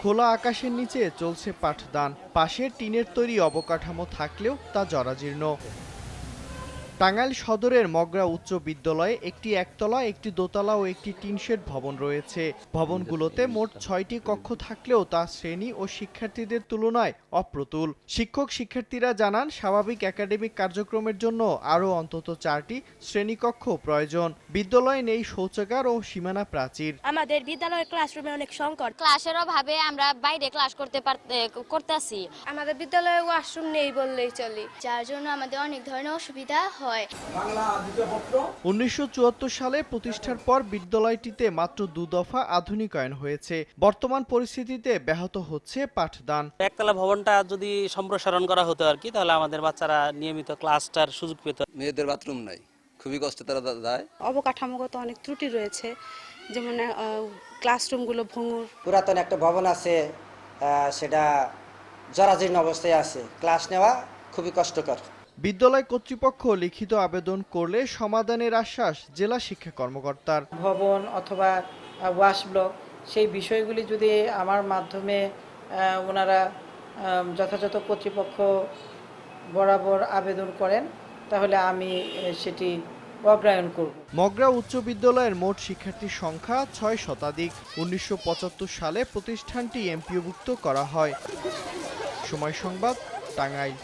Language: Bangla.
খোলা আকাশের নিচে চলছে পাঠদান। পাশে টিনের তৈরি অবকাঠামো থাকলেও তা জরাজীর্ণ। টাঙ্গাইল সদরের মগরা উচ্চ বিদ্যালয়ে একটি একতলা, একটি দোতলা ও একটি টিনশেড ভবন রয়েছে। ভবনগুলোতে মোট ৬টি কক্ষ থাকলেও তা শ্রেণী ও শিক্ষার্থীদের তুলনায় অপ্রতুল। শিক্ষার্থীরা জানান, স্বাভাবিক একাডেমিক কার্যক্রমের জন্য আরও অন্তত 4টি শ্রেণীকক্ষ প্রয়োজন। বিদ্যালয়ে নেই শৌচাগার ও সীমানা প্রাচীর। আমাদের বিদ্যালয়ের ক্লাসরুমে অনেক সংকট। ক্লাসের অভাবে আমরা বাইরে ক্লাস করতেছি। আমাদের বিদ্যালয়ে ওয়াশরুম নেই বললেই চলে, যার জন্য আমাদের অনেক ধরনের অসুবিধা হয়। 1974 সালে প্রতিষ্ঠার পর বিদ্যালয়টিতে মাত্র 2 দফা আধুনিকায়ন হয়েছে। বর্তমান পরিস্থিতিতে ব্যাহত হচ্ছে পাঠদান। একতলা ভবনটা যদি সম্প্রসারণ করা হতো আর কি, তাহলে আমাদের বাচ্চারা নিয়মিত ক্লাসটার সুযোগ পেত। মেয়েদের বাথরুম নাই, খুবই কষ্টে তারা যায়। অবকাঠামোগত অনেক ত্রুটি রয়েছে, যেমন ক্লাসরুমগুলো ভঙ্গুর। পুরাতন একটা ভবন আছে, সেটা জরাজীর্ণ অবস্থায় আছে, ক্লাস নেওয়া খুবই কষ্টকর। বিদ্যালয় কর্তৃপক্ষ লিখিত আবেদন করলে সমাধানের আশ্বাস জেলা শিক্ষা কর্মকর্তার। ভবন অথবা ওয়াশ ব্লক, সেই বিষয়গুলি যদি আমার মাধ্যমে ওনারা যথাযথ কর্তৃপক্ষ বরাবর আবেদন করেন, তাহলে আমি সেটি অগ্রায়ন করব। মগরা উচ্চ বিদ্যালয়ের মোট শিক্ষার্থীর সংখ্যা 6 শতাধিক। 1975 সালে প্রতিষ্ঠানটি এমপিওভুক্ত করা হয়। সময় সংবাদ, টাঙ্গাইল।